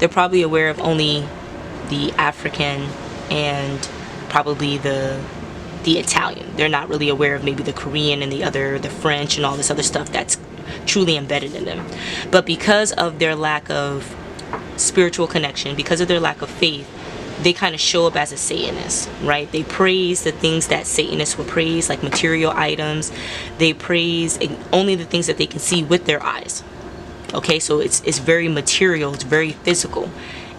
They're probably aware of only the African and probably the Italian. They're not really aware of maybe the Korean and the French and all this other stuff that's truly embedded in them. But because of their lack of spiritual connection, because of their lack of faith, they kind of show up as a Satanist, right? They praise the things that Satanists would praise, like material items. They praise only the things that they can see with their eyes. Okay, so it's very material, it's very physical,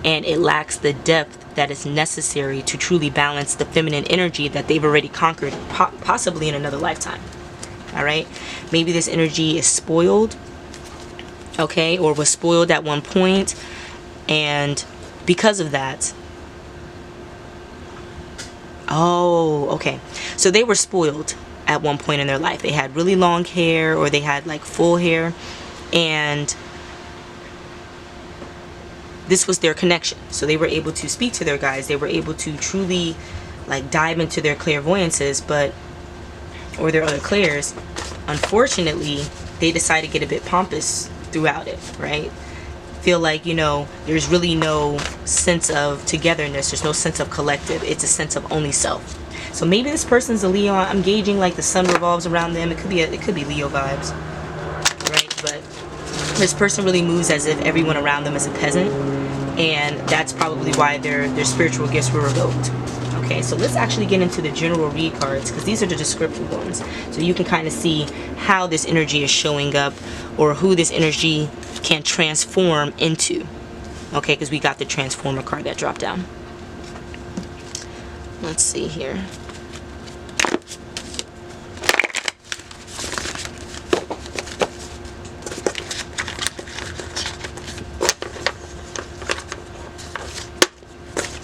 and it lacks the depth that is necessary to truly balance the feminine energy that they've already conquered, possibly in another lifetime. All right, maybe this energy is spoiled, okay, or was spoiled at one point, and because of that, oh, okay, so they were spoiled at one point in their life. They had really long hair, or they had like full hair, and this was their connection. So they were able to speak to their guides. They were able to truly like dive into their clairvoyances, or their other clairs. Unfortunately, they decided to get a bit pompous throughout it, right? Feel like, you know, there's really no sense of togetherness. There's no sense of collective. It's a sense of only self. So maybe this person's a Leo. I'm gauging like the sun revolves around them. It could be Leo vibes, right? But this person really moves as if everyone around them is a peasant, and that's probably why their spiritual gifts were revoked. Okay, so let's actually get into the general read cards, because these are the descriptive ones, so you can kind of see how this energy is showing up, or who this energy can transform into. Okay, because we got the transformer card that dropped down. Let's see here.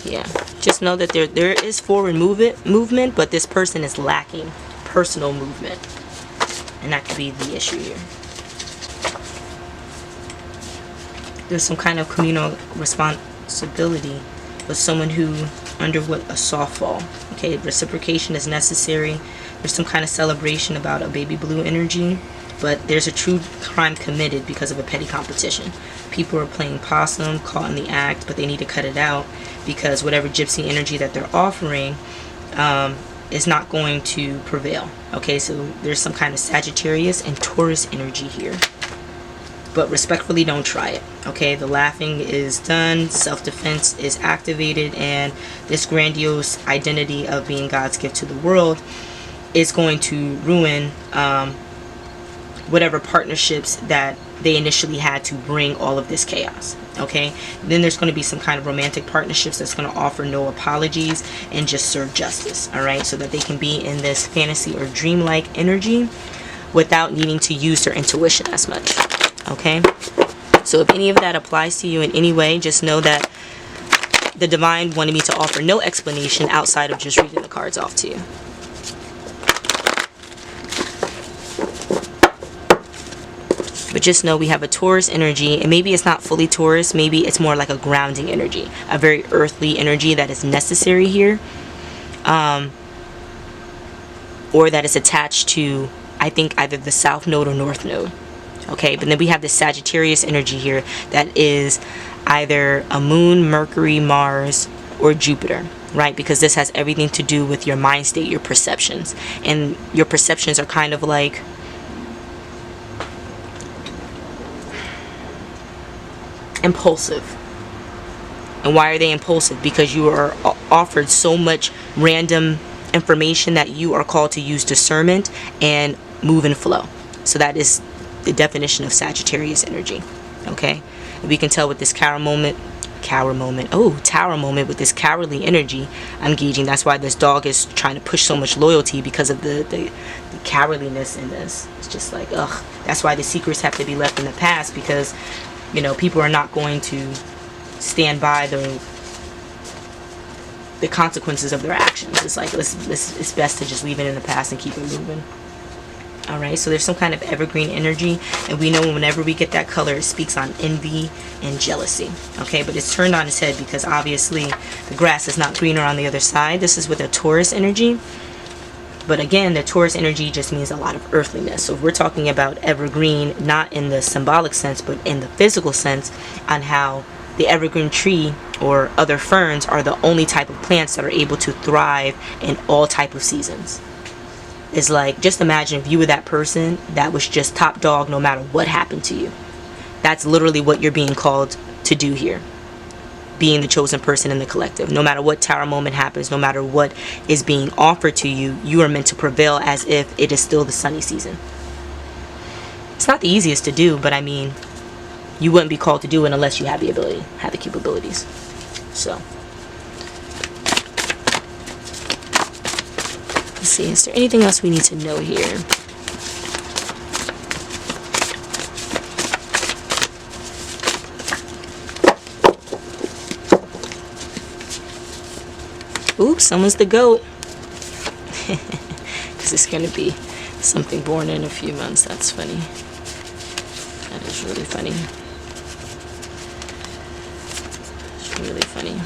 Yeah, just know that there is forward movement, but this person is lacking personal movement, and that could be the issue here. There's some kind of communal responsibility with someone who underwent a softball. Okay, reciprocation is necessary. There's some kind of celebration about a baby blue energy, but there's a true crime committed because of a petty competition. People are playing possum, caught in the act, but they need to cut it out, because whatever gypsy energy that they're offering is not going to prevail. Okay, so there's some kind of Sagittarius and Taurus energy here, but respectfully, don't try it. Okay, the laughing is done, self-defense is activated, and this grandiose identity of being God's gift to the world is going to ruin whatever partnerships that they initially had to bring all of this chaos. Okay, then there's going to be some kind of romantic partnerships that's going to offer no apologies and just serve justice. All right, so that they can be in this fantasy or dreamlike energy without needing to use their intuition as much. Okay, so if any of that applies to you in any way, just know that the divine wanted me to offer no explanation outside of just reading the cards off to you. But just know we have a Taurus energy, and maybe it's not fully Taurus, maybe it's more like a grounding energy, a very earthly energy that is necessary here, or that is attached to, I think, either the South Node or North Node. Okay, but then we have the Sagittarius energy here that is either a moon, Mercury, Mars, or Jupiter, right? Because this has everything to do with your mind state, your perceptions, and your perceptions are kind of like impulsive. And why are they impulsive? Because you are offered so much random information that you are called to use discernment and move and flow. So that is the definition of Sagittarius energy. Okay, we can tell with this tower moment with this cowardly energy I'm gauging. That's why this dog is trying to push so much loyalty, because of the cowardliness in this. It's just like, ugh. That's why the secrets have to be left in the past, because, you know, people are not going to stand by the consequences of their actions. It's like, it's best to just leave it in the past and keep it moving. Alright, so there's some kind of evergreen energy, and we know whenever we get that color, it speaks on envy and jealousy. Okay, but it's turned on its head because obviously the grass is not greener on the other side. This is with a Taurus energy. But again, the Taurus energy just means a lot of earthliness. So if we're talking about evergreen, not in the symbolic sense, but in the physical sense, on how the evergreen tree or other ferns are the only type of plants that are able to thrive in all type of seasons. It's like, just imagine if you were that person that was just top dog no matter what happened to you. That's literally what you're being called to do here. Being the chosen person in the collective. No matter what tower moment happens, no matter what is being offered to you, you are meant to prevail as if it is still the sunny season. It's not the easiest to do, but I mean, you wouldn't be called to do it unless you have the ability, have the capabilities. So, let's see, is there anything else we need to know here? Oops, someone's the goat. Because it's going to be something born in a few months. That's funny. That is really funny. It's really funny.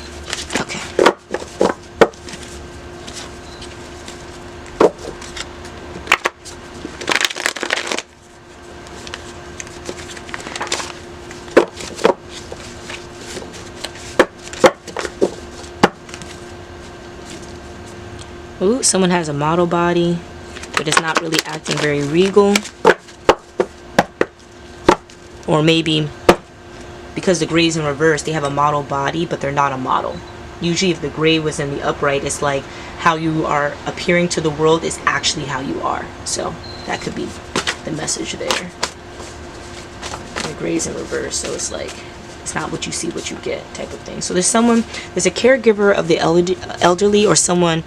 Okay. Ooh, someone has a model body, but it's not really acting very regal. Or maybe because the gray's in reverse, they have a model body, but they're not a model. Usually if the gray was in the upright, it's like how you are appearing to the world is actually how you are. So that could be the message there. The gray's in reverse, so it's like, it's not what you see, what you get type of thing. So there's a caregiver of the elderly, or someone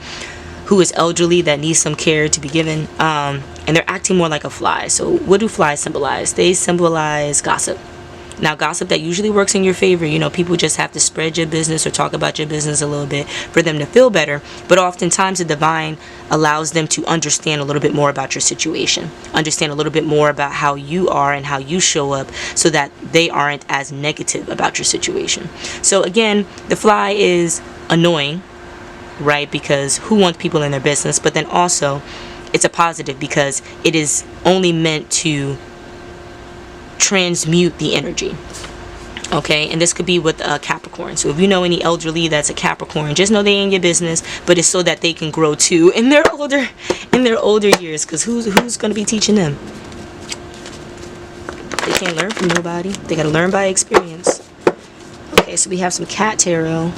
who is elderly that needs some care to be given, and they're acting more like a fly. So what do flies symbolize? They symbolize gossip. Now, gossip that usually works in your favor. You know, people just have to spread your business or talk about your business a little bit for them to feel better. But oftentimes the divine allows them to understand a little bit more about your situation, understand a little bit more about how you are and how you show up, so that they aren't as negative about your situation. So again, the fly is annoying, right? Because who wants people in their business? But then also it's a positive because it is only meant to transmute the energy. Okay, and this could be with a Capricorn. So if you know any elderly that's a Capricorn, just know they ain't your business, but it's so that they can grow too in their older years, because who's going to be teaching them? They can't learn from nobody. They got to learn by experience. Okay, so we have some cat tarot,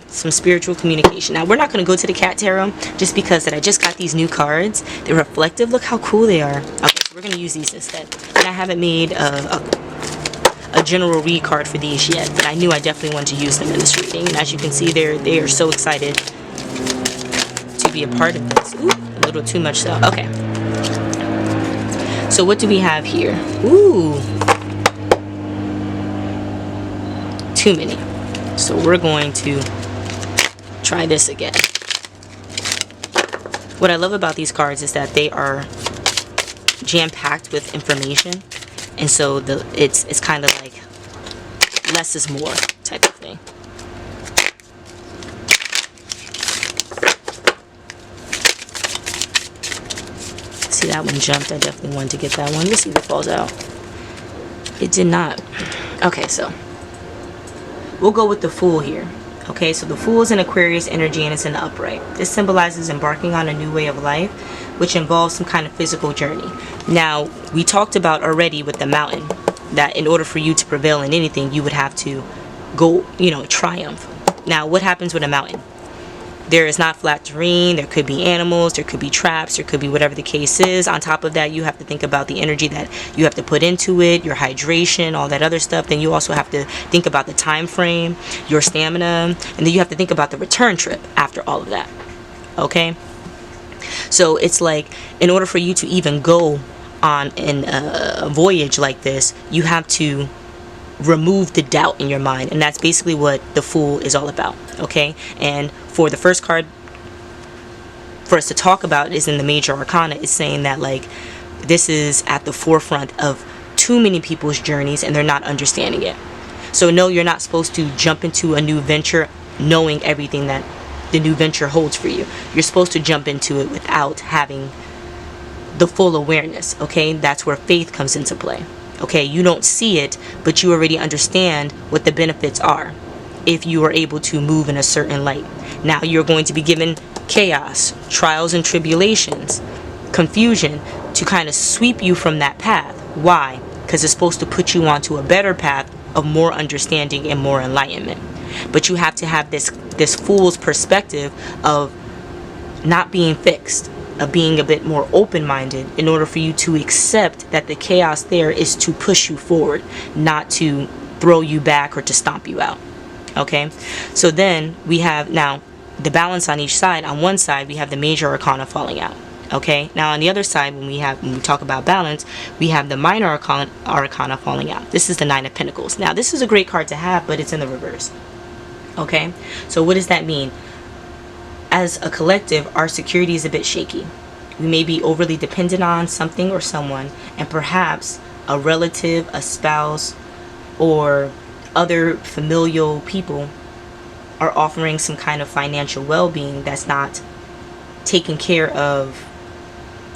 some spiritual communication. Now, we're not going to go to the cat tarot just because that I just got these new cards. They're reflective. Look how cool they are. Okay, so we're going to use these instead. And I haven't made a general read card for these yet, but I knew I definitely wanted to use them in this reading. And as you can see, they are so excited to be a part of this. Ooh, a little too much so. Okay. So what do we have here? Ooh. Too many. So we're going to try this again. What I love about these cards is that they are jam-packed with information, and so it's kind of like less is more type of thing. See, that one jumped. I definitely wanted to get that one. Let's see if it falls out. It did not. Okay, so we'll go with the Fool here. Okay, so the Fool is in Aquarius energy and it's in the upright. This symbolizes embarking on a new way of life, which involves some kind of physical journey. Now, we talked about already with the Mountain that in order for you to prevail in anything, you would have to go, triumph. Now, what happens with a mountain? There is not flat terrain. There could be animals. There could be traps. There could be whatever the case is. On top of that, you have to think about the energy that you have to put into it, your hydration, all that other stuff. Then you also have to think about the time frame, your stamina, and then you have to think about the return trip after all of that. Okay? So it's like, in order for you to even go on a voyage like this, you have to remove the doubt in your mind, and that's basically what the Fool is all about. Okay, and for the first card for us to talk about is in the Major Arcana, is saying that like this is at the forefront of too many people's journeys and they're not understanding it. So no, you're not supposed to jump into a new venture knowing everything that the new venture holds for you. You're supposed to jump into it without having the full awareness. Okay, that's where faith comes into play. Okay, you don't see it, but you already understand what the benefits are if you are able to move in a certain light. Now you're going to be given chaos, trials and tribulations, confusion to kind of sweep you from that path. Why? Because it's supposed to put you onto a better path of more understanding and more enlightenment. But you have to have this fool's perspective of not being fixed, of being a bit more open-minded, in order for you to accept that the chaos there is to push you forward, not to throw you back or to stomp you out. Okay, so then we have now the balance on each side. On one side we have the major arcana falling out. Okay, now on the other side, when we talk about balance, we have the minor arcana falling out. This is the Nine of Pentacles. Now this is a great card to have, but it's in the reverse. Okay, so what does that mean? As a collective, our security is a bit shaky. We may be overly dependent on something or someone, and perhaps a relative, a spouse, or other familial people are offering some kind of financial well-being that's not taking care of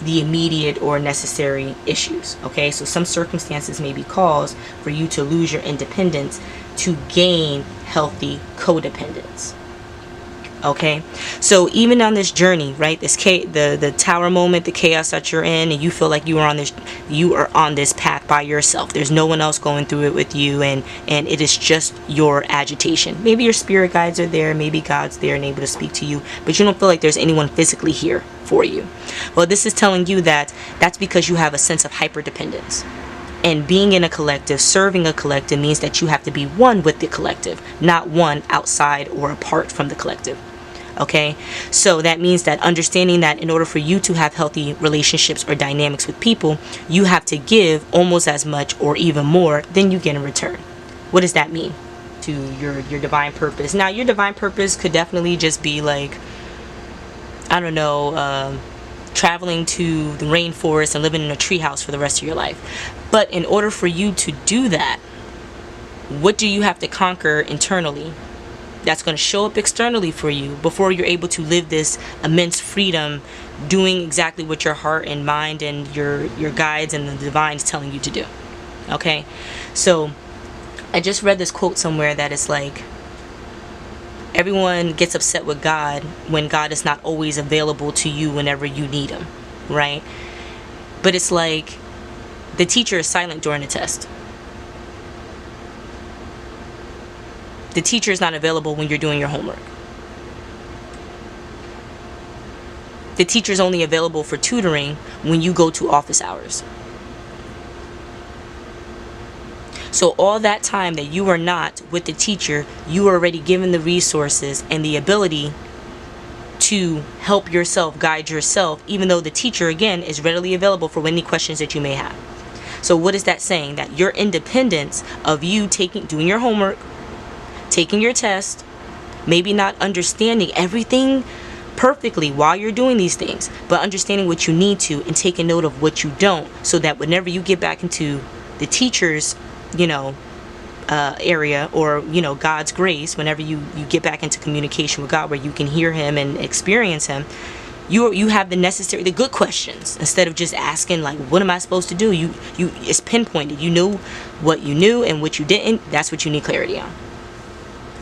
the immediate or necessary issues. Okay, so some circumstances may be cause for you to lose your independence to gain healthy codependence. Okay, so even on this journey, right, the tower moment, the chaos that you're in, and you feel like you are on this path by yourself. There's no one else going through it with you, and it is just your agitation. Maybe your spirit guides are there, maybe God's there and able to speak to you, but you don't feel like there's anyone physically here for you. Well, this is telling you that that's because you have a sense of hyperdependence. And being in a collective, serving a collective, means that you have to be one with the collective, not one outside or apart from the collective. Okay, so that means that understanding that in order for you to have healthy relationships or dynamics with people, you have to give almost as much or even more than you get in return. What does that mean to your divine purpose? Now, your divine purpose could definitely just be like, I don't know, traveling to the rainforest and living in a treehouse for the rest of your life. But in order for you to do that, what do you have to conquer internally that's going to show up externally for you before you're able to live this immense freedom, doing exactly what your heart and mind and your guides and the divine is telling you to do? Okay, so I just read this quote somewhere that it's like, everyone gets upset with God when God is not always available to you whenever you need him, right? But it's like the teacher is silent during the test. The teacher is not available when you're doing your homework. The teacher is only available for tutoring when you go to office hours. So all that time that you are not with the teacher, you are already given the resources and the ability to help yourself, guide yourself, even though the teacher, again, is readily available for any questions that you may have. So what is that saying? That your independence of you doing your homework, taking your test, maybe not understanding everything perfectly while you're doing these things, but understanding what you need to and taking note of what you don't, so that whenever you get back into the teacher's area, or God's grace, whenever you get back into communication with God where you can hear him and experience him, you have the good questions, instead of just asking like, what am I supposed to do? It's pinpointed. You know what you knew and what you didn't. That's what you need clarity on.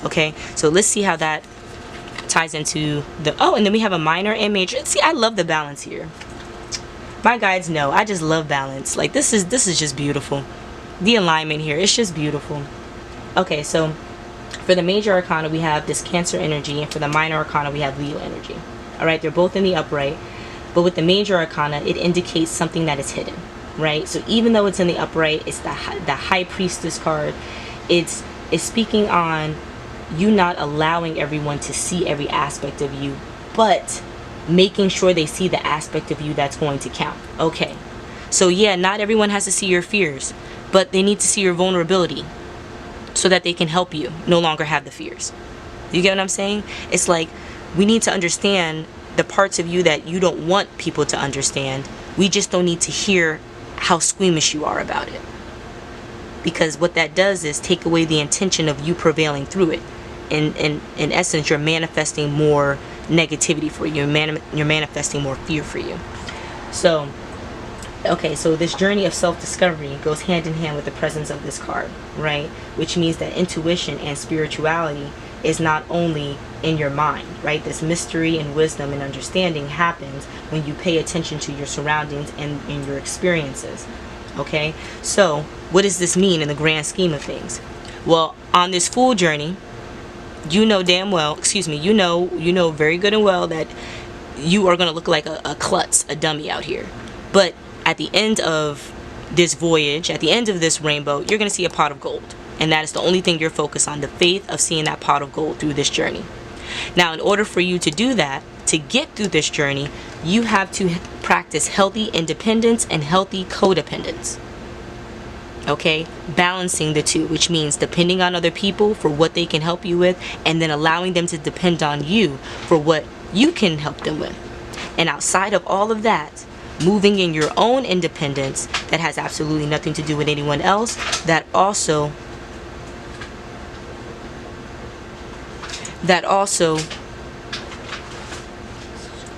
Okay, so let's see how that ties into and then we have a minor and major. See, I love the balance here. My guides know I just love balance. Like, this is just beautiful. The alignment here, it's just beautiful. Okay, so for the major arcana we have this Cancer energy, and for the minor arcana we have Leo energy. All right, they're both in the upright, but with the major arcana it indicates something that is hidden, right? So even though it's in the upright, it's the high priestess card. It's speaking on you not allowing everyone to see every aspect of you, but making sure they see the aspect of you that's going to count. Okay, so yeah, not everyone has to see your fears, but they need to see your vulnerability so that they can help you no longer have the fears. You get what I'm saying? It's like, we need to understand the parts of you that you don't want people to understand. We just don't need to hear how squeamish you are about it, because what that does is take away the intention of you prevailing through it. In essence, you're manifesting more negativity for you. You're manifesting more fear for you. So Okay, so this journey of self-discovery goes hand in hand with the presence of this card, right? Which means that intuition and spirituality is not only in your mind, right? This mystery and wisdom and understanding happens when you pay attention to your surroundings and in your experiences, okay? So what does this mean in the grand scheme of things? Well, on this Fool journey, you know damn well, you know very good and well that you are going to look like a klutz, a dummy out here. But at the end of this voyage, at the end of this rainbow, you're going to see a pot of gold. And that is the only thing you're focused on, the faith of seeing that pot of gold through this journey. Now, in order for you to do that, to get through this journey, you have to practice healthy independence and healthy codependence. Okay? Balancing the two, which means depending on other people for what they can help you with, and then allowing them to depend on you for what you can help them with. And outside of all of that, moving in your own independence that has absolutely nothing to do with anyone else, that also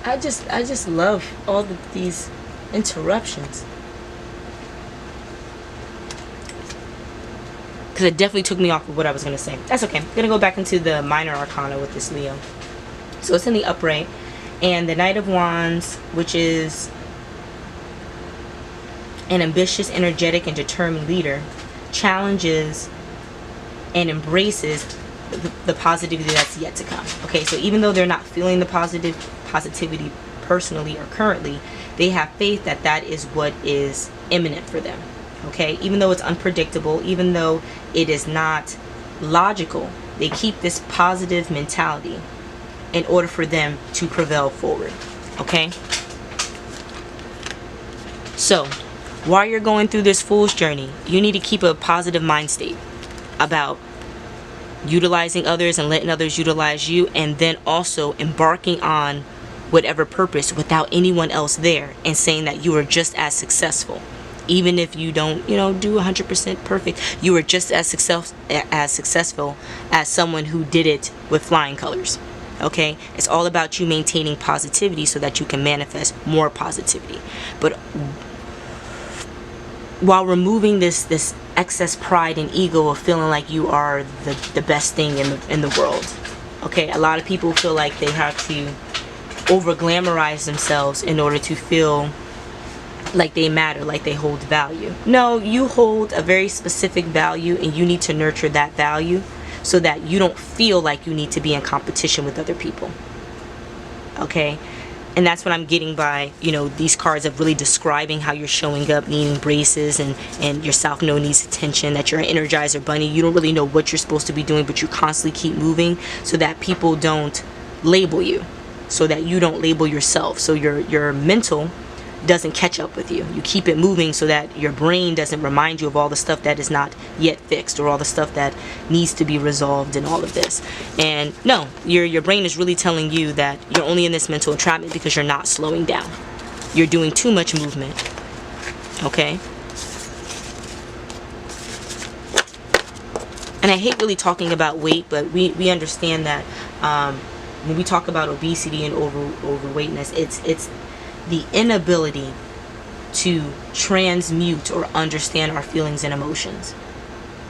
I just love all of these interruptions, because it definitely took me off of what I was going to say. That's okay. I'm going to go back into the minor arcana with this Leo. So it's in the upright, and the Knight of Wands, which is an ambitious, energetic, and determined leader, challenges and embraces the positivity that's yet to come. Okay, so even though they're not feeling the positivity personally or currently, they have faith that that is what is imminent for them. Okay, even though it's unpredictable, even though it is not logical, they keep this positive mentality in order for them to prevail forward. Okay, so while you're going through this Fool's journey, you need to keep a positive mind state about utilizing others and letting others utilize you, and then also embarking on whatever purpose without anyone else there, and saying that you are just as successful. Even if you don't, do 100% perfect, you are just as successful as someone who did it with flying colors. Okay, it's all about you maintaining positivity so that you can manifest more positivity. But while removing this excess pride and ego of feeling like you are the best thing in the world. Okay, a lot of people feel like they have to over glamorize themselves in order to feel like they matter, like they hold value. No, you hold a very specific value, and you need to nurture that value so that you don't feel like you need to be in competition with other people. Okay, and that's what I'm getting by these cards of really describing how you're showing up, needing braces, and your South Node needs attention, that you're an Energizer bunny. You don't really know what you're supposed to be doing, but you constantly keep moving so that people don't label you, so that you don't label yourself, so your mental doesn't catch up with you. You keep it moving so that your brain doesn't remind you of all the stuff that is not yet fixed, or all the stuff that needs to be resolved in all of this. And no, your brain is really telling you that you're only in this mental entrapment because you're not slowing down. You're doing too much movement. Okay? And I hate really talking about weight, but we understand that when we talk about obesity and overweightness, it's the inability to transmute or understand our feelings and emotions.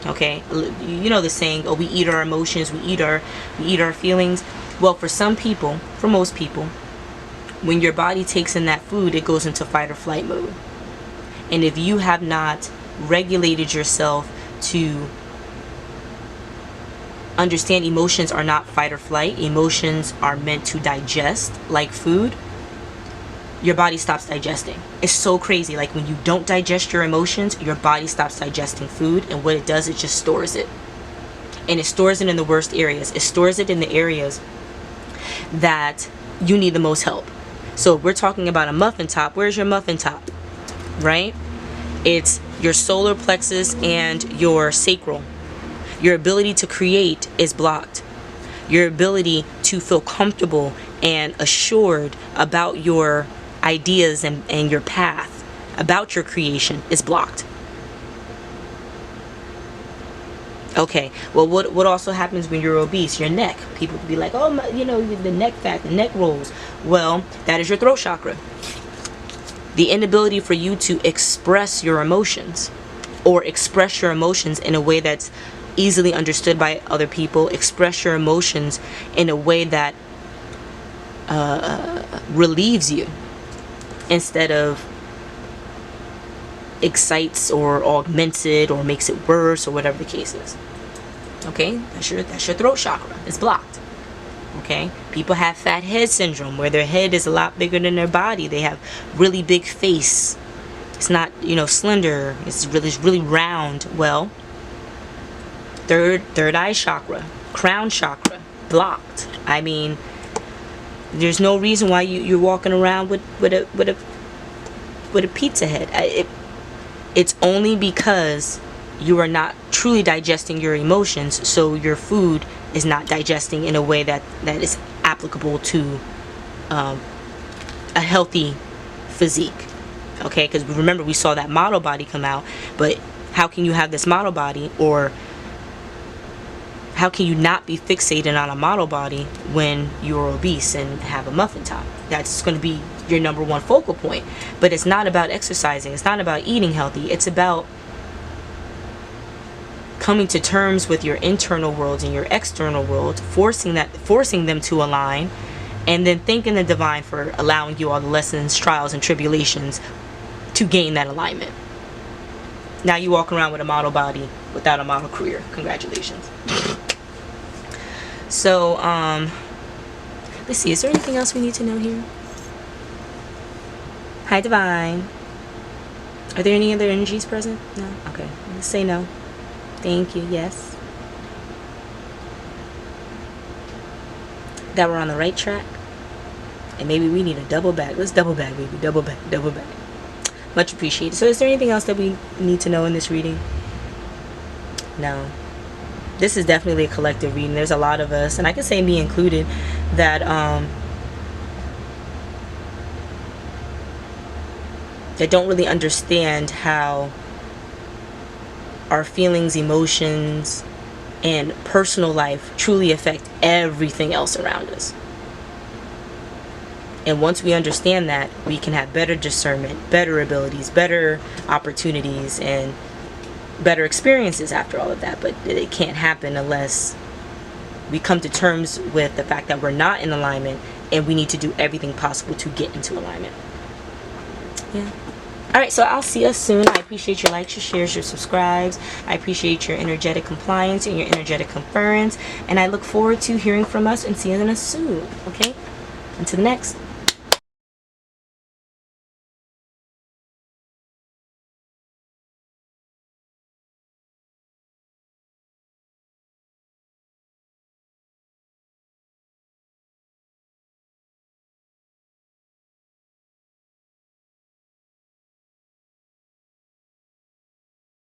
Okay, you know the saying, we eat our emotions, we eat our feelings. Well, for some people, for most people, when your body takes in that food, it goes into fight or flight mode. And if you have not regulated yourself to understand emotions are not fight or flight, emotions are meant to digest like food, your body stops digesting. It's so crazy. Like when you don't digest your emotions, your body stops digesting food, and what it does, it just stores it. And it stores it in the worst areas. It stores it in the areas that you need the most help. So if we're talking about a muffin top, where's your muffin top? Right? It's your solar plexus and your sacral. Your ability to create is blocked. Your ability to feel comfortable and assured about your ideas and your path, about your creation, is blocked. Okay, well, what also happens when you're obese? Your neck. People could be like, the neck fat, the neck rolls. Well, that is your throat chakra. the inability for you to express your emotions, or express your emotions in a way that's easily understood by other people, express your emotions in a way that relieves you instead of excites or augments it or makes it worse, or whatever the case is. Okay, that's your throat chakra. It's blocked. Okay, people have fat head syndrome, where their head is a lot bigger than their body. They have really big face. It's not, you know, slender. It's really round. Well, third eye chakra, crown chakra, blocked. I mean, there's no reason why you're walking around with a pizza head. It's only because you are not truly digesting your emotions, so your food is not digesting in a way that is applicable to a healthy physique. Okay, because remember, we saw that model body come out, but how can you have this model body, or how can you not be fixated on a model body when you're obese and have a muffin top? That's going to be your number one focal point. But it's not about exercising. It's not about eating healthy. It's about coming to terms with your internal worlds and your external world, forcing them to align, and then thanking the divine for allowing you all the lessons, trials, and tribulations to gain that alignment. Now you walk around with a model body without a model career. Congratulations. So, let's see. Is there anything else we need to know here? Hi, divine. Are there any other energies present? No? Okay. Let's say no. Thank you. Yes. That we're on the right track. And maybe we need a double bag. Let's double bag, baby. Double bag. Double bag. Much appreciated. So is there anything else that we need to know in this reading? No. This is definitely a collective reading. There's a lot of us, and I can say me included, that that don't really understand how our feelings, emotions, and personal life truly affect everything else around us. And once we understand that, we can have better discernment, better abilities, better opportunities, and better experiences after all of that. But it can't happen unless we come to terms with the fact that we're not in alignment, and we need to do everything possible to get into alignment. Yeah. Alright, so I'll see us soon. I appreciate your likes, your shares, your subscribes. I appreciate your energetic compliance and your energetic conference. And I look forward to hearing from us and seeing us soon. Okay? Until the next.